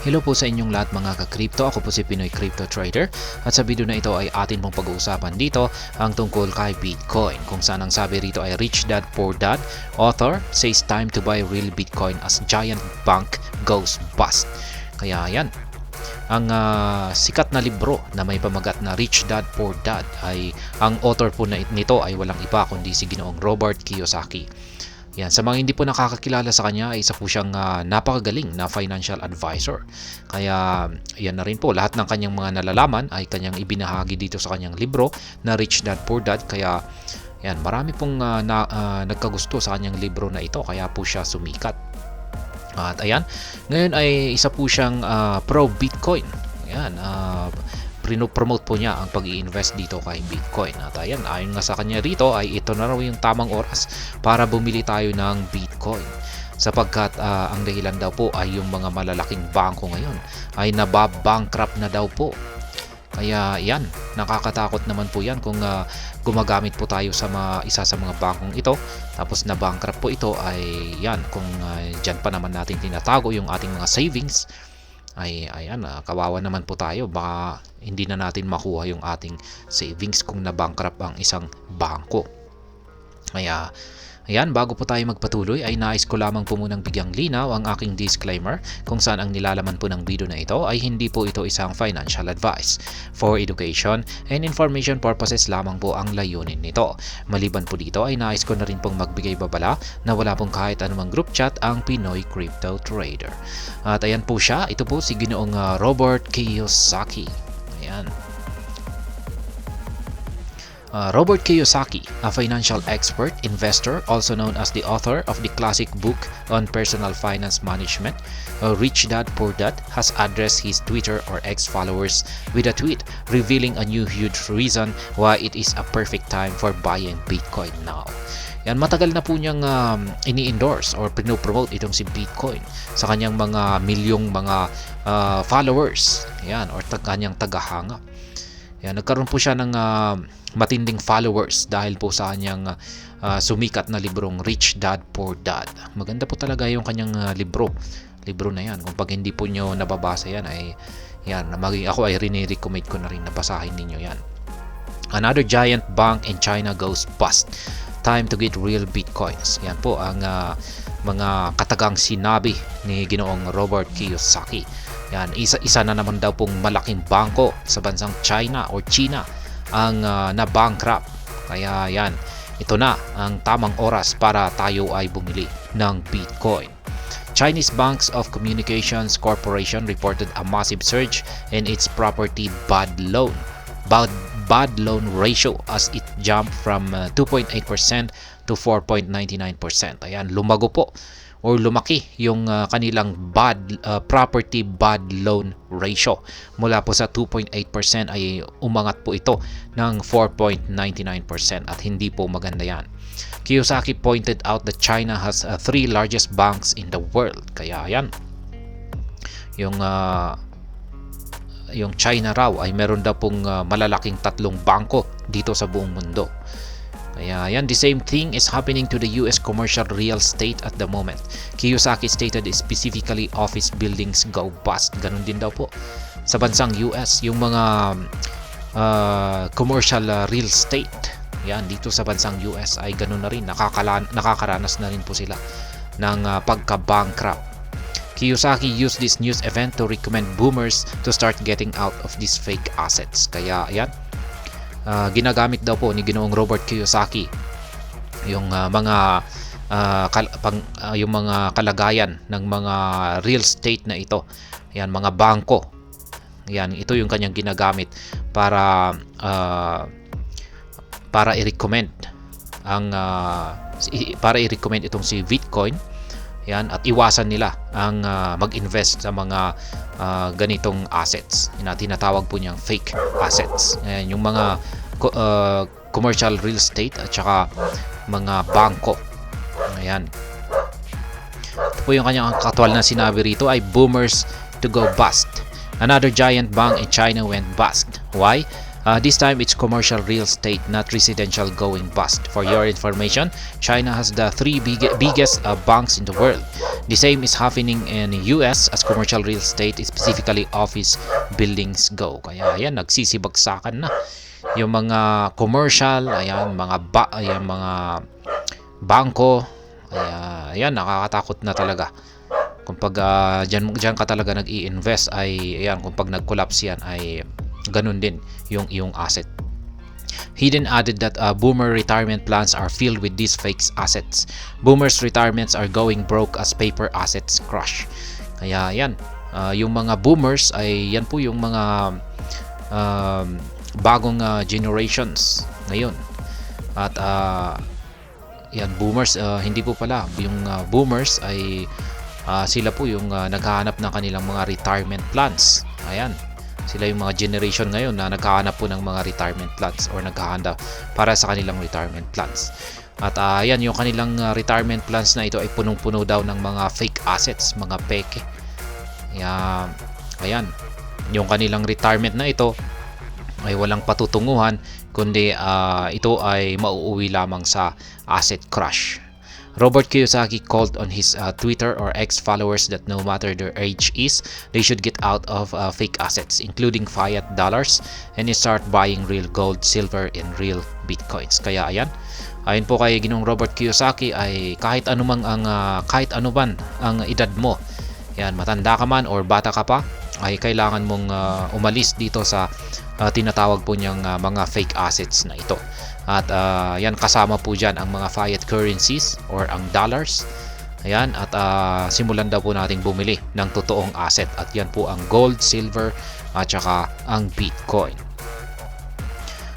Hello po sa inyong lahat mga ka-crypto. Ako po si Pinoy Crypto Trader at sa video na ito ay atin pong pag-uusapan dito ang tungkol kay Bitcoin, kung saan ang sabi rito ay Rich Dad Poor Dad author says time to buy real Bitcoin as giant bank goes bust. Kaya yan, ang sikat na libro na may pamagat na Rich Dad Poor Dad ay ang author po nito ay walang iba kundi si Ginoong Robert Kiyosaki. Yan, sa mga hindi po nakakakilala sa kanya ay isa po siyang napakagaling na financial advisor. Kaya yan na rin po, lahat ng kanyang mga nalalaman ay kanyang ibinahagi dito sa kanyang libro na Rich Dad Poor Dad. Kaya yan, marami pong nagkagusto sa kanyang libro na ito, kaya po siya sumikat. At ayan, ngayon ay isa po siyang pro Bitcoin. Ayan, promote po niya ang pag-i-invest dito kay Bitcoin. At ayan, ayon nga sa kanya rito ay ito na raw yung tamang oras para bumili tayo ng Bitcoin. Sapagkat ang dahilan daw po ay yung mga malalaking bangko ngayon ay nababankrupt na daw po. Kaya yan, nakakatakot naman po yan kung gumagamit po tayo sa isa sa mga bangkong ito tapos na bankrupt po ito ay yan, kung dyan pa naman natin tinatago yung ating mga savings ay ayan, kawawa naman po tayo, baka hindi na natin makuha yung ating savings kung na-bankrupt ang isang bangko. Kaya ayan, bago po tayo magpatuloy ay nais ko lamang po munang bigyang linaw ang aking disclaimer kung saan ang nilalaman po ng video na ito ay hindi po ito isang financial advice. For education and information purposes lamang po ang layunin nito. Maliban po dito ay nais ko na rin pong magbigay babala na wala pong kahit anumang group chat ang Pinoy Crypto Trader. At ayan po siya, ito po si Ginoong Robert Kiyosaki. Ayan. Robert Kiyosaki, a financial expert, investor, also known as the author of the classic book on personal finance management, Rich Dad Poor Dad, has addressed his Twitter or X followers with a tweet revealing a new huge reason why it is a perfect time for buying Bitcoin now. Yan, matagal na po niyang ini-endorse or pinopromote itong si Bitcoin sa kanyang mga milyong mga followers, yan, or kanyang tagahanga. Yan, nagkaroon po siya ng matinding followers dahil po sa kanyang sumikat na librong Rich Dad Poor Dad. Maganda po talaga yung kanyang libro na yan. Kung pag hindi po nyo nababasa yan ay yan, ako ay rini-recommend ko na rin na basahin ninyo yan. Another giant bank in China goes bust. Time to get real Bitcoins. Yan po ang mga katagang sinabi ni Ginoong Robert Kiyosaki. Yan, isa na naman daw pong malaking bangko sa bansang China or China ang na-bankrupt. Kaya yan, ito na ang tamang oras para tayo ay bumili ng Bitcoin. Chinese Banks of Communications Corporation reported a massive surge in its property bad loan ratio as it jumped from 2.8% to 4.99%. Ayan, lumago po or lumaki yung kanilang property bad loan ratio. Mula po sa 2.8% ay umangat po ito ng 4.99% at hindi po maganda yan. Kiyosaki pointed out that China has three largest banks in the world. Kaya yan, yung China raw ay meron daw pong malalaking tatlong bangko dito sa buong mundo. Kaya yan, the same thing is happening to the US commercial real estate at the moment. Kiyosaki stated specifically office buildings go bust. Ganun din daw po sa bansang US, yung mga commercial real estate. Yan, dito sa bansang US ay ganun na rin. Nakakaranas na rin po sila ng pagka-bankrupt. Kiyosaki used this news event to recommend boomers to start getting out of these fake assets. Kaya yan, ginagamit daw po ni Ginoong Robert Kiyosaki yung mga kalagayan ng mga real estate na ito. Yan, mga bangko. Yan, ito yung kanyang ginagamit para i-recommend itong si Bitcoin. Yan, at iwasan nila ang mag-invest sa mga ganitong assets na tinatawag po niyang fake assets. Ayan, yung mga commercial real estate at saka mga bangko. Ayan. Ito po yung kanyang aktual na sinabi rito ay boomers to go bust. Another giant bank in China went bust. Why? This time it's commercial real estate, not residential going bust. For your information, China has the three biggest banks in the world. The same is happening in US as commercial real estate, specifically office buildings go. Kaya ayan, nagsisibagsakan na yung mga commercial, ayan, mga bangko. Ayan, nakakatakot na talaga. Kung pag dyan ka talaga nag-i-invest ay ayan, kung pag nag-collapse yan ay ganun din yung iyong asset. He then added that boomer retirement plans are filled with these fake assets. Boomers retirements are going broke as paper assets crash. Kaya yan, yung mga boomers ay yan po yung mga bagong generations ngayon. At yan, boomers, hindi po pala yung boomers ay sila po yung naghahanap ng kanilang mga retirement plans. Ayan, sila yung mga generation ngayon na naghahanap po ng mga retirement plans or naghahanda para sa kanilang retirement plans. At ayan, yung kanilang retirement plans na ito ay punong-puno daw ng mga fake assets, mga peke. Ayan, yung kanilang retirement na ito ay walang patutunguhan, kundi ito ay mauuwi lamang sa asset crash. Robert Kiyosaki called on his Twitter or X followers that no matter their age is, they should get out of fake assets, including fiat dollars, and start buying real gold, silver, and real bitcoins. Kaya ayan, ayon po kay Ginoong Robert Kiyosaki ay kahit ano man ang edad mo, yan, matanda ka man or bata ka pa, ay kailangan mong umalis dito sa tinatawag po niyang mga fake assets na ito. At yan, kasama po dyan ang mga fiat currencies or ang dollars. Ayan, at simulan daw po nating bumili ng totoong asset. At yan po ang gold, silver, at saka ang Bitcoin.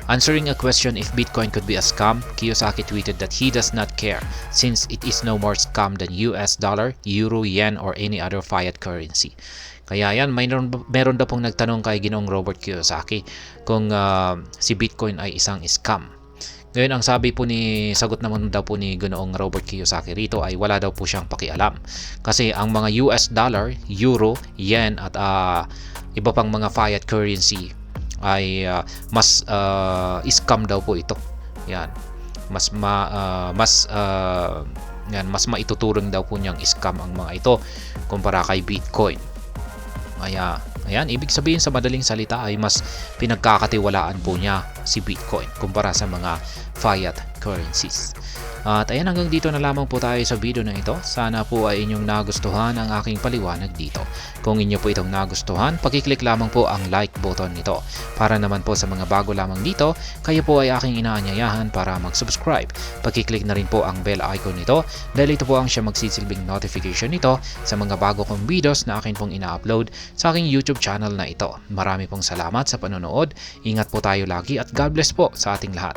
Answering a question if Bitcoin could be a scam, Kiyosaki tweeted that he does not care since it is no more scam than US dollar, euro, yen, or any other fiat currency. Kaya yan, meron daw pong nagtanong kay Ginoong Robert Kiyosaki kung si Bitcoin ay isang scam. Ngayon, ang sagot naman daw po ni Ginoong Robert Kiyosaki rito ay wala daw po siyang pakialam. Kasi ang mga US dollar, euro, yen at iba pang mga fiat currency ay mas scam daw po ito. Yan. Mas maituturing daw po niyang scam ang mga ito kumpara kay Bitcoin. Ayan, ibig sabihin sa madaling salita ay mas pinagkakatiwalaan po niya si Bitcoin kumpara sa mga fiat currencies. At ayan, hanggang dito na lamang po tayo sa video na ito. Sana po ay inyong nagustuhan ang aking paliwanag dito. Kung inyo po itong nagustuhan, pakiclick lamang po ang like button nito. Para naman po sa mga bago lamang dito, kayo po ay aking inaanyayahan para mag-subscribe. Pakiclick na rin po ang bell icon nito dahil ito po ang siya magsisilbing notification nito sa mga bago kong videos na akin pong ina-upload sa aking YouTube channel na ito. Marami pong salamat sa panonood. Ingat po tayo lagi at God bless po sa ating lahat.